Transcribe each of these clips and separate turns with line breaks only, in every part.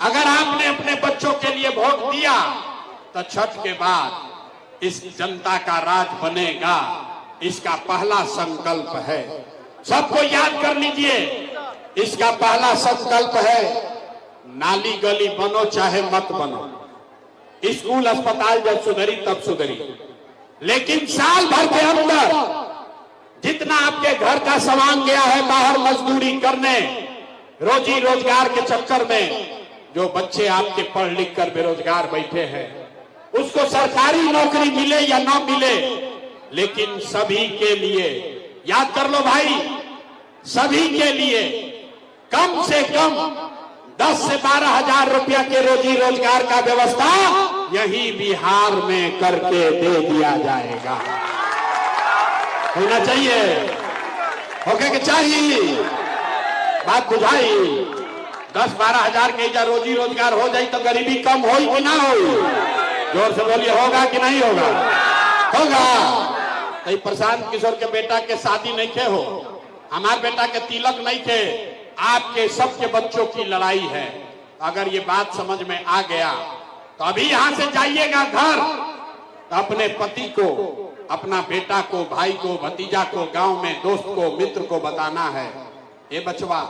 अगर आपने अपने बच्चों के लिए वोट दिया तो छठ के बाद इस जनता का राज बनेगा, इसका पहला संकल्प है। सबको याद कर लीजिए, इसका पहला संकल्प है, नाली गली बनो चाहे मत बनो, स्कूल अस्पताल जब सुधरी तब सुधरी, लेकिन साल भर के अंदर जितना आपके घर का सामान गया है बाहर मजदूरी करने, रोजी रोजगार के चक्कर में, जो बच्चे आपके पढ़ लिख कर बेरोजगार बैठे हैं, उसको सरकारी नौकरी मिले या ना मिले, लेकिन सभी के लिए, याद कर लो भाई, सभी के लिए कम से कम 10 से 12 हजार रुपया के रोजी रोजगार का व्यवस्था यही बिहार में करके दे दिया जाएगा। होना चाहिए, होके के चाहिए, बात बुझाई। 10-12 हजार के इधर रोजी रोजगार हो जाए तो गरीबी कम हो कि ना हो? जोर से बोलिए, होगा कि नहीं होगा? होगा। तो प्रशांत किशोर के बेटा के शादी नहीं थे हो, हमारे बेटा के तिलक नहीं थे, आपके सबके बच्चों की लड़ाई है। अगर ये बात समझ में आ गया तो अभी यहां से जाइएगा घर, तो अपने पति को, अपना बेटा को, भाई को, भतीजा को, गांव में दोस्त को, मित्र को बताना है, ए बचवा,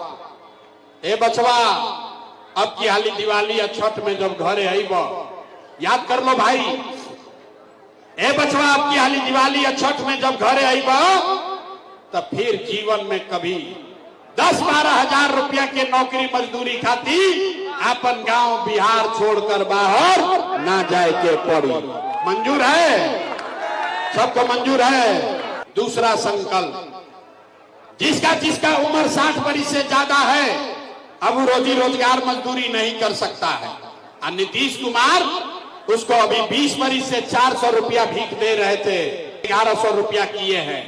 ए बचवा, अब की हाली दिवाली या छठ में जब घरे आईब, याद कर लो भाई, ए बचवा, अब की हाली दिवाली या छठ में जब घरे आईब, तब फिर जीवन में कभी 10-12 हजार रुपया के नौकरी मजदूरी खाती अपन गांव बिहार छोड़कर बाहर ना जाए के पड़ी। मंजूर है? सबको मंजूर है? दूसरा संकल्प, जिसका उम्र 60 वर्ष से ज्यादा है, अब वो रोजी रोजगार मजदूरी नहीं कर सकता है। और नीतीश कुमार उसको अभी 20 वर्ष से 400 रुपया भीख दे रहे थे, 1100 रुपया किए हैं।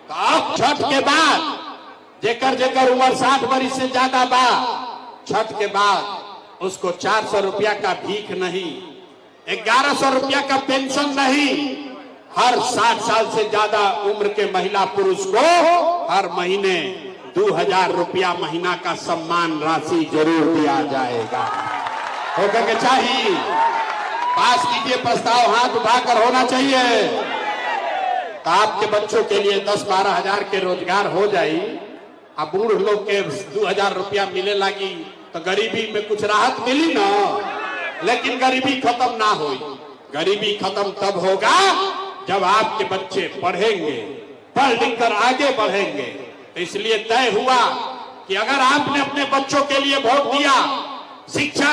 तो अब छठ के बाद जेकर उम्र 60 वर्ष से ज्यादा बा, छठ के बाद उसको 400 रुपया का भीख नहीं, 1100 रुपया का पेंशन नहीं, हर 60 साल से ज्यादा उम्र के महिला पुरुष को हर महीने 2000 रुपया महीना का सम्मान राशि जरूर दिया जाएगा। होकर के चाहिए, पास कीजिए प्रस्ताव, हाथ उठाकर होना चाहिए। तो आपके बच्चों के लिए 10-12 हजार के रोजगार हो जाए, अब बूढ़ लोग के 2000 रुपया मिले लगी तो गरीबी में कुछ राहत मिली ना, लेकिन गरीबी खत्म ना हुई। गरीबी खत्म तब होगा जब आपके बच्चे पढ़ेंगे, पढ़ लिख कर आगे बढ़ेंगे। तो इसलिए तय हुआ कि अगर आपने अपने बच्चों के लिए वोट दिया, शिक्षा